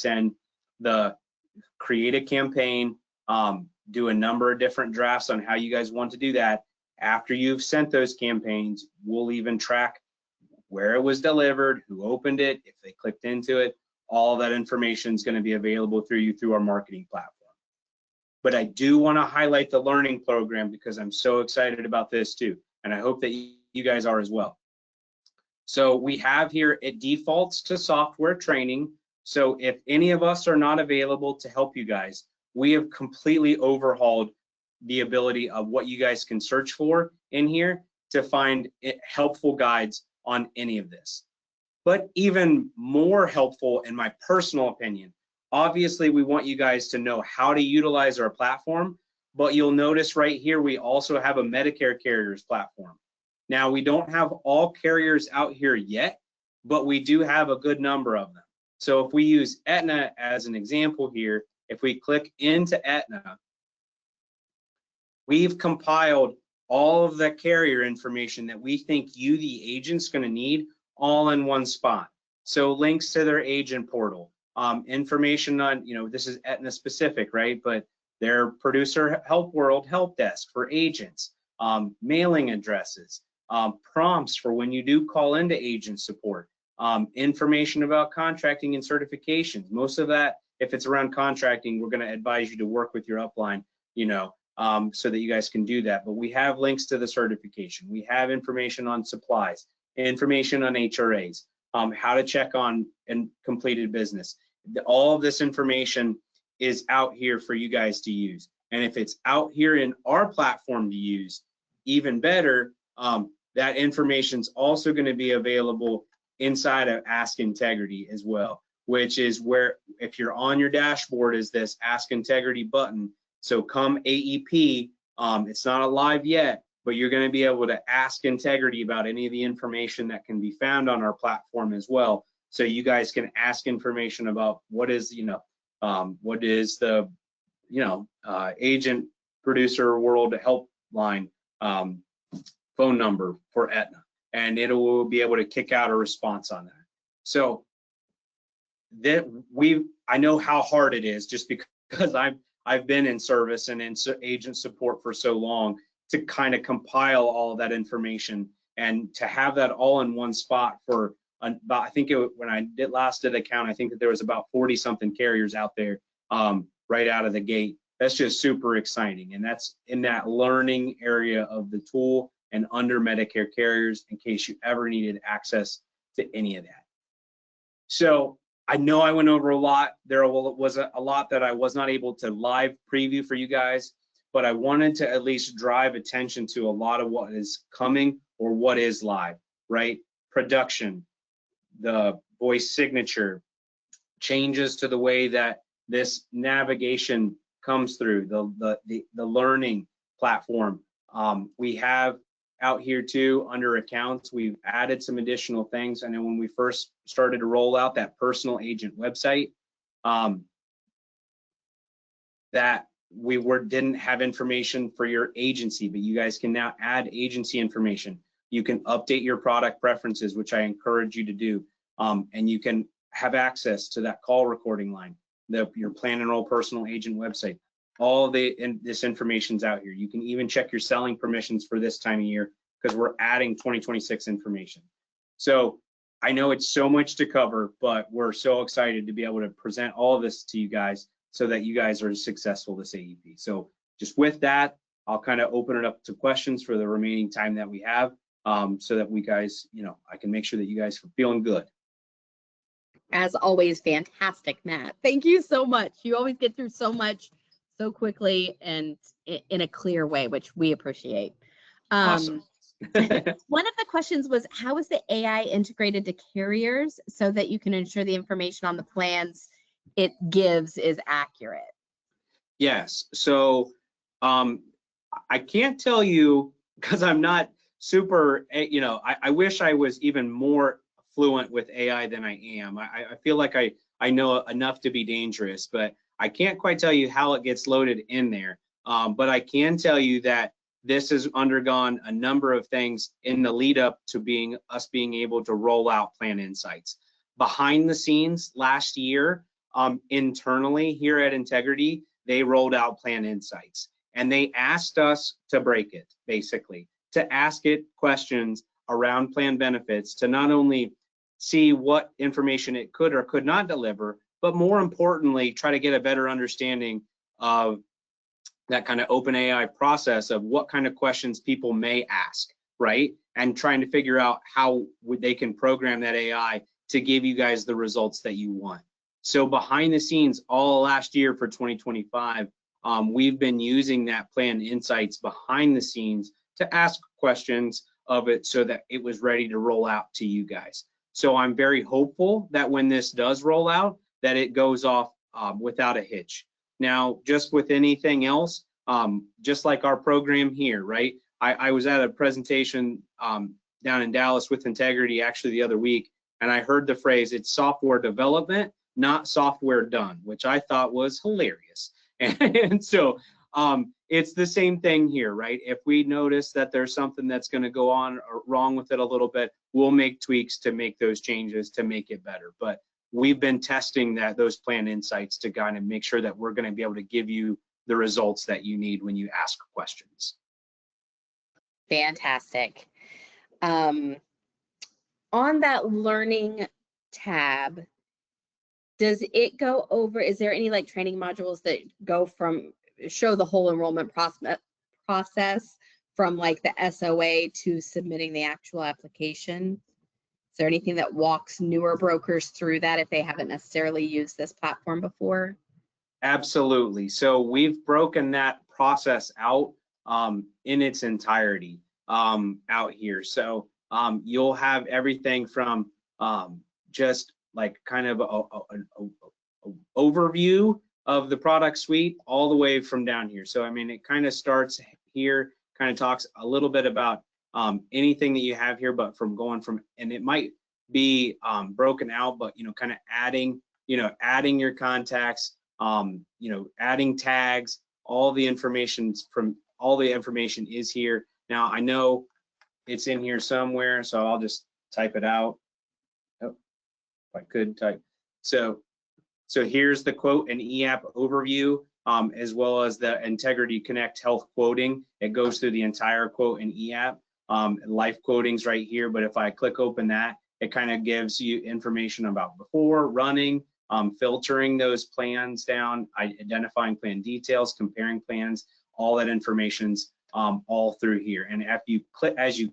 create a campaign, do a number of different drafts on how you guys want to do that. After you've sent those campaigns, we'll even track where it was delivered, who opened it, if they clicked into it. All that information is going to be available through our marketing platform. But I do want to highlight the learning program because I'm so excited about this too, and I hope that you guys are as well. So we have here, it defaults to software training. So if any of us are not available to help you guys, we have completely overhauled the ability of what you guys can search for in here to find helpful guides on any of this. But even more helpful, in my personal opinion, obviously we want you guys to know how to utilize our platform, but you'll notice right here we also have a Medicare carriers platform. Now, we don't have all carriers out here yet, but we do have a good number of them. So if we use Aetna as an example here, if we click into Aetna, we've compiled all of the carrier information that we think you, the agent's going to need, all in one spot. So links to their agent portal, information on, this is Aetna specific, right? But their producer help world help desk for agents, mailing addresses, prompts for when you do call into agent support, information about contracting and certifications. Most of that, if it's around contracting, we're going to advise you to work with your upline, so that you guys can do that. But we have links to the certification. We have information on supplies, information on HRAs, how to check on and completed business. All of this information is out here for you guys to use. And if it's out here in our platform to use, even better, That information's also going to be available inside of Ask Integrity as well, which is where, if you're on your dashboard, is this Ask Integrity button. So come AEP, it's not live yet, but you're going to be able to ask Integrity about any of the information that can be found on our platform as well. So you guys can ask information about what is, what is the, agent producer world helpline phone number for Aetna, and it will be able to kick out a response on that. So that I know how hard it is, just because I've been in service and in agent support for so long, to kind of compile all of that information and to have that all in one spot for about, I think when I last did a count, I think that there was about 40 something carriers out there right out of the gate. That's just super exciting, and that's in that learning area of the tool and under Medicare carriers, in case you ever needed access to any of that. So I know I went over a lot. There was a lot that I was not able to live preview for you guys, but I wanted to at least drive attention to a lot of what is coming or what is live, right? Production, the voice signature, changes to the way that this navigation comes through, the learning platform. We have out here too, under accounts, we've added some additional things. And then when we first started to roll out that personal agent website, that we didn't have information for your agency, but you guys can now add agency information. You can update your product preferences, which I encourage you to do. And you can have access to that call recording line, your plan enroll personal agent website. All this information's out here. You can even check your selling permissions for this time of year, because we're adding 2026 information. So I know it's so much to cover, but we're so excited to be able to present all of this to you guys so that you guys are successful this AEP. So just with that, I'll kind of open it up to questions for the remaining time that we have, so that we guys, I can make sure that you guys are feeling good. As always, fantastic, Matt. Thank you so much. You always get through so much so quickly and in a clear way, which we appreciate. Awesome. One of the questions was, how is the AI integrated to carriers so that you can ensure the information on the plans it gives is accurate? Yes. So I can't tell you, because I'm not super, I wish I was even more fluent with AI than I am. I feel like I know enough to be dangerous, but I can't quite tell you how it gets loaded in there. But I can tell you that this has undergone a number of things in the lead up to us being able to roll out Plan Insights. Behind the scenes last year, internally here at Integrity, they rolled out Plan Insights, and they asked us to break it, basically, to ask it questions around plan benefits, to not only see what information it could or could not deliver, but more importantly, try to get a better understanding of that kind of open AI process of what kind of questions people may ask, right? And trying to figure out how they can program that AI to give you guys the results that you want. So behind the scenes, all last year for 2025, we've been using that Plan Insights behind the scenes to ask questions of it so that it was ready to roll out to you guys. So I'm very hopeful that when this does roll out, that it goes off without a hitch. Now, just with anything else, just like our program here, right? I was at a presentation down in Dallas with Integrity actually the other week, and I heard the phrase, it's software development, not software done, which I thought was hilarious. And so it's the same thing here, right? If we notice that there's something that's going to go on or wrong with it a little bit, we'll make tweaks to make those changes to make it better. But we've been testing those Plan Insights to kind of make sure that we're going to be able to give you the results that you need when you ask questions. Fantastic. On that learning tab, does it go over, is there any like training modules that go from, show the whole enrollment process from like the SOA to submitting the actual application? Is there anything that walks newer brokers through that if they haven't necessarily used this platform before? Absolutely. So we've broken that process out in its entirety. out here. So you'll have everything from just like kind of a overview of the product suite all the way from down here. So I mean, it kind of starts here, kind of talks a little bit about anything that you have here, but from going from, and it might be broken out, but kind of adding, adding your contacts, adding tags, all the information is here. Now I know it's in here somewhere, so I'll just type it out. Oh, if I could type. So here's the quote and e-app overview, as well as the Integrity Connect health quoting. It goes through the entire quote and e-app. Life quoting's right here, but if I click open that, it kind of gives you information about before, running, filtering those plans down, identifying plan details, comparing plans, all that information's all through here. And if you click, as you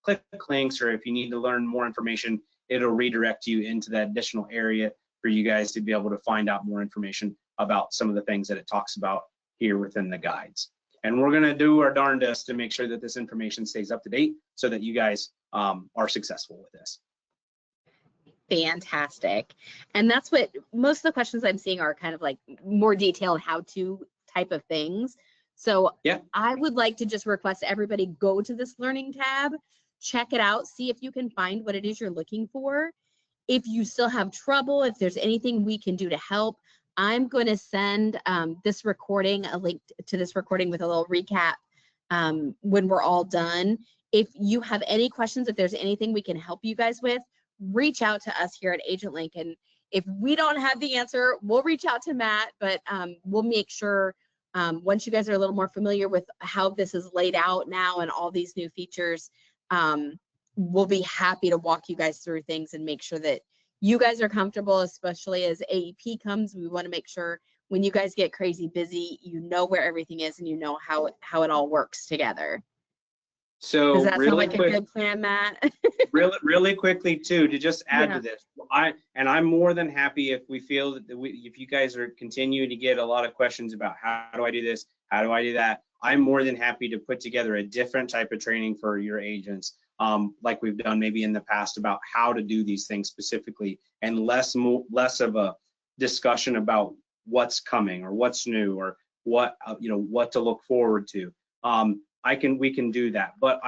click links, or if you need to learn more information, it'll redirect you into that additional area for you guys to be able to find out more information about some of the things that it talks about here within the guides. And we're gonna do our darndest to make sure that this information stays up to date so that you guys are successful with this. Fantastic. And that's what most of the questions I'm seeing are, kind of like more detailed how-to type of things. So yeah, I would like to just request everybody go to this learning tab, check it out, see if you can find what it is you're looking for. If you still have trouble, if there's anything we can do to help, I'm going to send this recording, a link to this recording with a little recap when we're all done. If you have any questions, if there's anything we can help you guys with, reach out to us here at Agent Link. And if we don't have the answer, we'll reach out to Matt, but we'll make sure once you guys are a little more familiar with how this is laid out now and all these new features, we'll be happy to walk you guys through things and make sure that you guys are comfortable, especially as AEP comes. We want to make sure when you guys get crazy busy, you know where everything is and you know how it all works together. So does that really sound like quick, a good plan, Matt? really quickly too, to just add to this, I'm more than happy if we feel that if you guys are continuing to get a lot of questions about how do I do this, how do I do that, I'm more than happy to put together a different type of training for your agents, like we've done maybe in the past about how to do these things specifically, and less of a discussion about what's coming or what's new or what what to look forward to. We can do that, but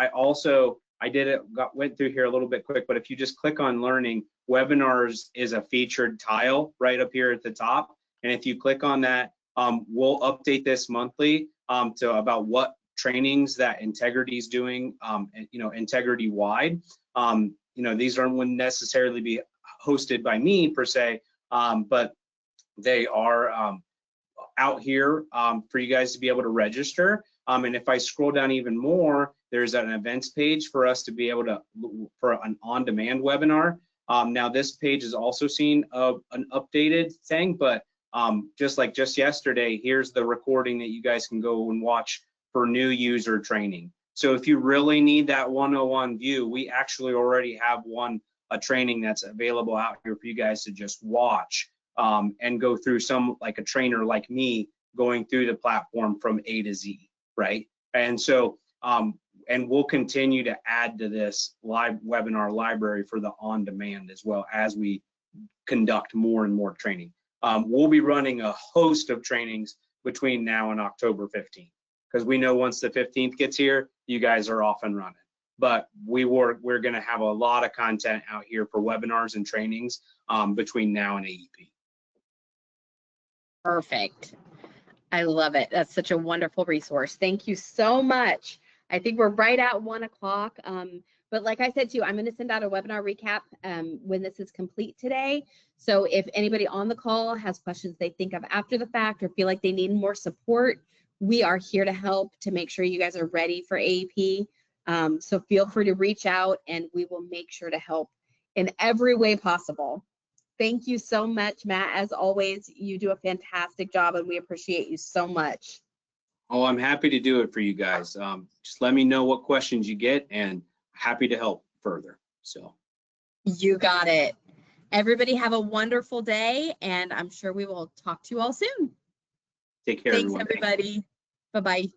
went through here a little bit quick, but if you just click on learning, webinars is a featured tile right up here at the top. And if you click on that, we'll update this monthly to about what trainings that Integrity is doing, Integrity wide. These wouldn't necessarily be hosted by me per se, but they are out here for you guys to be able to register. And if I scroll down even more, there's an events page for us to be able to, for an on-demand webinar. Now this page is also seen an updated thing, but just yesterday, here's the recording that you guys can go and watch for new user training. So if you really need that 101 view, we actually already have a training that's available out here for you guys to just watch and go through, like a trainer like me going through the platform from A to Z, right? And so, and we'll continue to add to this live webinar library for the on-demand as well as we conduct more and more training. We'll be running a host of trainings between now and October 15th, because we know once the 15th gets here, you guys are off and running. But we're going to have a lot of content out here for webinars and trainings between now and AEP. Perfect. I love it. That's such a wonderful resource. Thank you so much. I think we're right at 1 o'clock. But like I said to you, I'm going to send out a webinar recap when this is complete today. So if anybody on the call has questions they think of after the fact or feel like they need more support, we are here to help to make sure you guys are ready for AEP. So feel free to reach out and we will make sure to help in every way possible. Thank you so much, Matt. As always, you do a fantastic job and we appreciate you so much. Oh, I'm happy to do it for you guys. Just let me know what questions you get and happy to help further. So you got it. Everybody have a wonderful day and I'm sure we will talk to you all soon. Take care, Thanks, everyone. everybody. Bye-bye.